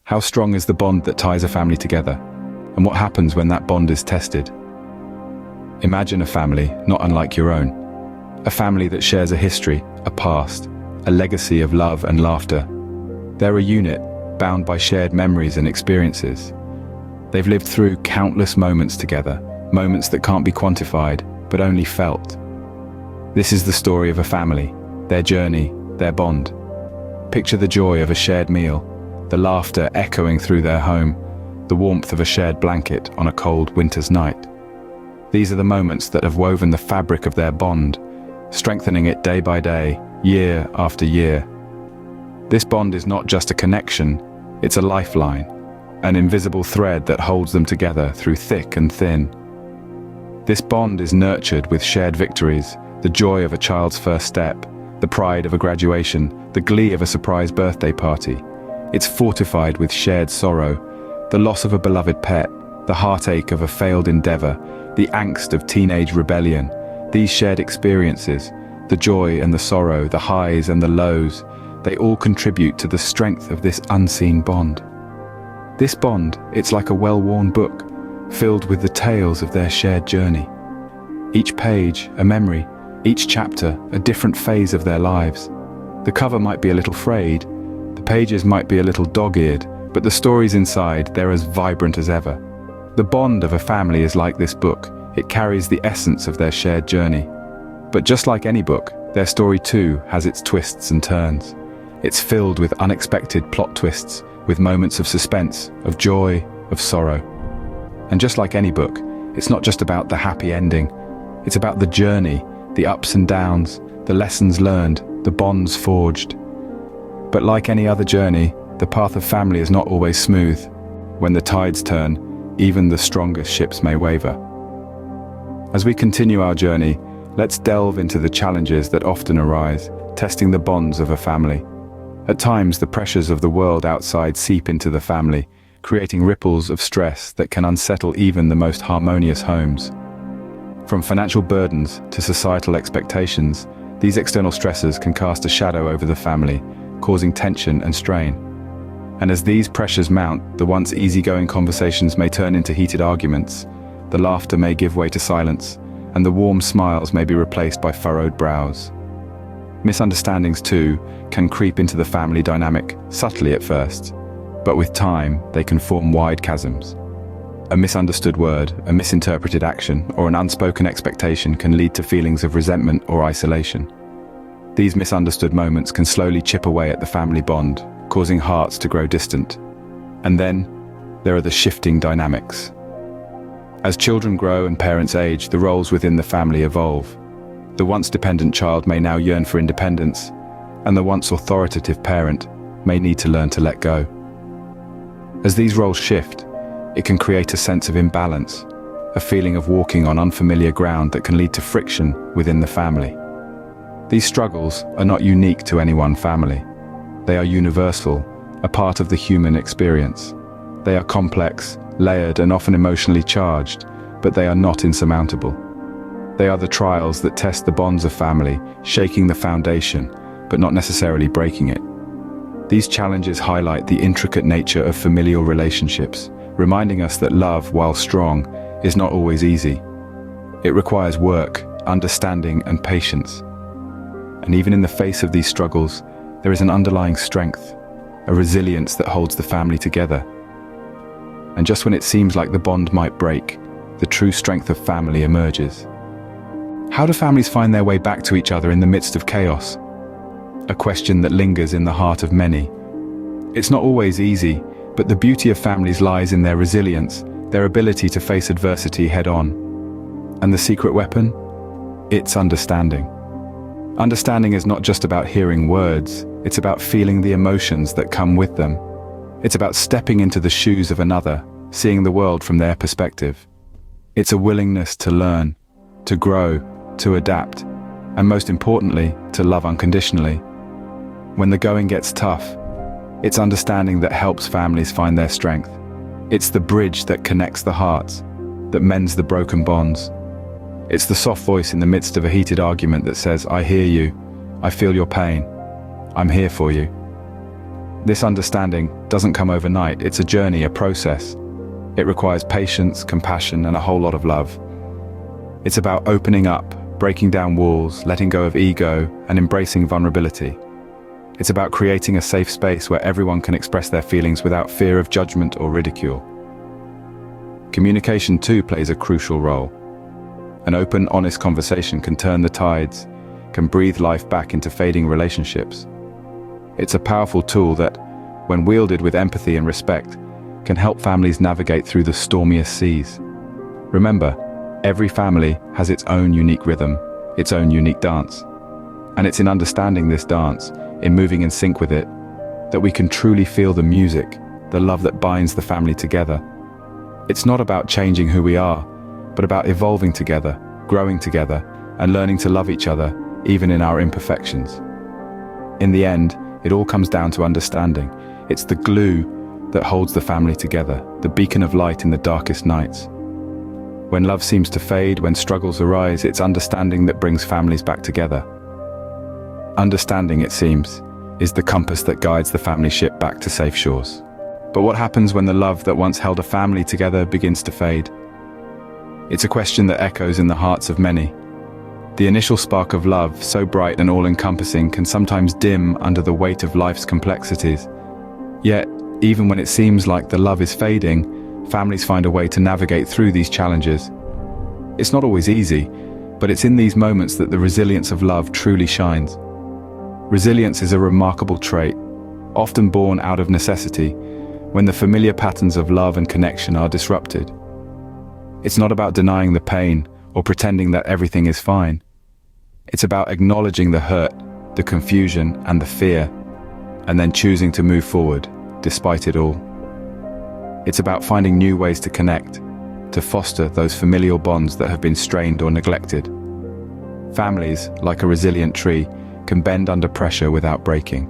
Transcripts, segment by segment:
How strong is the bond that ties a family together? And what happens when that bond is tested? Imagine a family not unlike your own. A family that shares a history, a past, a legacy of love and laughter. They're a unit, bound by shared memories and experiences. They've lived through countless moments together, moments that can't be quantified, but only felt. This is the story of a family, their journey, their bond. Picture the joy of a shared meal, the laughter echoing through their home, the warmth of a shared blanket on a cold winter's night. These are the moments that have woven the fabric of their bond, strengthening it day by day, year after year. This bond is not just a connection, it's a lifeline, an invisible thread that holds them together through thick and thin. This bond is nurtured with shared victories, the joy of a child's first step, the pride of a graduation, the glee of a surprise birthday party. It's fortified with shared sorrow, the loss of a beloved pet, the heartache of a failed endeavor, the angst of teenage rebellion. These shared experiences, the joy and the sorrow, the highs and the lows, they all contribute to the strength of this unseen bond. This bond, it's like a well-worn book, filled with the tales of their shared journey. Each page, a memory, each chapter, a different phase of their lives. The cover might be a little frayed, the pages might be a little dog-eared, but the stories inside, they're as vibrant as ever. The bond of a family is like this book. It carries the essence of their shared journey. But just like any book, their story too has its twists and turns. It's filled with unexpected plot twists, with moments of suspense, of joy, of sorrow. And just like any book, it's not just about the happy ending. It's about the journey, the ups and downs, the lessons learned, the bonds forged. But like any other journey, the path of family is not always smooth. When the tides turn, even the strongest ships may waver. As we continue our journey, let's delve into the challenges that often arise, testing the bonds of a family. At times, the pressures of the world outside seep into the family, creating ripples of stress that can unsettle even the most harmonious homes. From financial burdens to societal expectations, these external stressors can cast a shadow over the family, causing tension and strain. And as these pressures mount, the once easygoing conversations may turn into heated arguments, the laughter may give way to silence, and the warm smiles may be replaced by furrowed brows. Misunderstandings, too, can creep into the family dynamic, subtly at first, but with time, they can form wide chasms. A misunderstood word, a misinterpreted action, or an unspoken expectation can lead to feelings of resentment or isolation. These misunderstood moments can slowly chip away at the family bond, causing hearts to grow distant. And then, there are the shifting dynamics. As children grow and parents age, the roles within the family evolve. The once dependent child may now yearn for independence, and the once authoritative parent may need to learn to let go. As these roles shift, it can create a sense of imbalance, a feeling of walking on unfamiliar ground that can lead to friction within the family. These struggles are not unique to any one family. They are universal, a part of the human experience. They are complex, layered, and often emotionally charged, but they are not insurmountable. They are the trials that test the bonds of family, shaking the foundation, but not necessarily breaking it. These challenges highlight the intricate nature of familial relationships, reminding us that love, while strong, is not always easy. It requires work, understanding, and patience. And even in the face of these struggles, there is an underlying strength, a resilience that holds the family together. And just when it seems like the bond might break, the true strength of family emerges. How do families find their way back to each other in the midst of chaos? A question that lingers in the heart of many. It's not always easy, but the beauty of families lies in their resilience, their ability to face adversity head-on. And the secret weapon? It's understanding. Understanding is not just about hearing words, it's about feeling the emotions that come with them. It's about stepping into the shoes of another, seeing the world from their perspective. It's a willingness to learn, to grow, to adapt, and most importantly, to love unconditionally. When the going gets tough, it's understanding that helps families find their strength. It's the bridge that connects the hearts, that mends the broken bonds. It's the soft voice in the midst of a heated argument that says, "I hear you, I feel your pain, I'm here for you." This understanding doesn't come overnight. It's a journey, a process. It requires patience, compassion, and a whole lot of love. It's about opening up, breaking down walls, letting go of ego, and embracing vulnerability. It's about creating a safe space where everyone can express their feelings without fear of judgment or ridicule. Communication too plays a crucial role. An open, honest conversation can turn the tides, can breathe life back into fading relationships. It's a powerful tool that, when wielded with empathy and respect, can help families navigate through the stormiest seas. Remember, every family has its own unique rhythm, its own unique dance. And it's in understanding this dance, in moving in sync with it, that we can truly feel the music, the love that binds the family together. It's not about changing who we are, but about evolving together, growing together, and learning to love each other, even in our imperfections. In the end, it all comes down to understanding. It's the glue that holds the family together, the beacon of light in the darkest nights. When love seems to fade, when struggles arise, it's understanding that brings families back together. Understanding, it seems, is the compass that guides the family ship back to safe shores. But what happens when the love that once held a family together begins to fade? It's a question that echoes in the hearts of many. The initial spark of love, so bright and all-encompassing, can sometimes dim under the weight of life's complexities. Yet, even when it seems like the love is fading, families find a way to navigate through these challenges. It's not always easy, but it's in these moments that the resilience of love truly shines. Resilience is a remarkable trait, often born out of necessity, when the familiar patterns of love and connection are disrupted. It's not about denying the pain or pretending that everything is fine. It's about acknowledging the hurt, the confusion, and the fear, and then choosing to move forward, despite it all. It's about finding new ways to connect, to foster those familial bonds that have been strained or neglected. Families, like a resilient tree, can bend under pressure without breaking.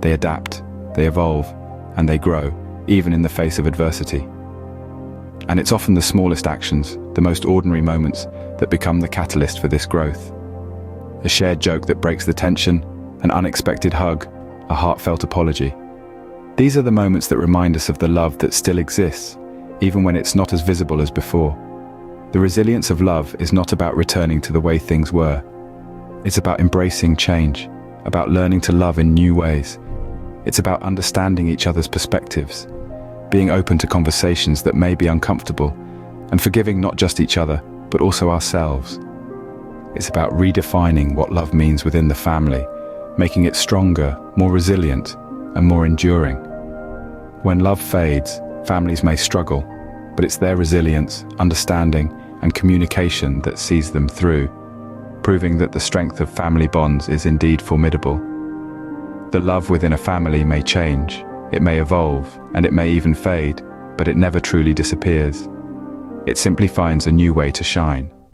They adapt, they evolve, and they grow, even in the face of adversity. And it's often the smallest actions, the most ordinary moments, that become the catalyst for this growth. A shared joke that breaks the tension, an unexpected hug, a heartfelt apology. These are the moments that remind us of the love that still exists, even when it's not as visible as before. The resilience of love is not about returning to the way things were. It's about embracing change, about learning to love in new ways. It's about understanding each other's perspectives, being open to conversations that may be uncomfortable, and forgiving not just each other, but also ourselves. It's about redefining what love means within the family, making it stronger, more resilient, and more enduring. When love fades, families may struggle, but it's their resilience, understanding, and communication that sees them through, proving that the strength of family bonds is indeed formidable. The love within a family may change, it may evolve, and it may even fade, but it never truly disappears. It simply finds a new way to shine.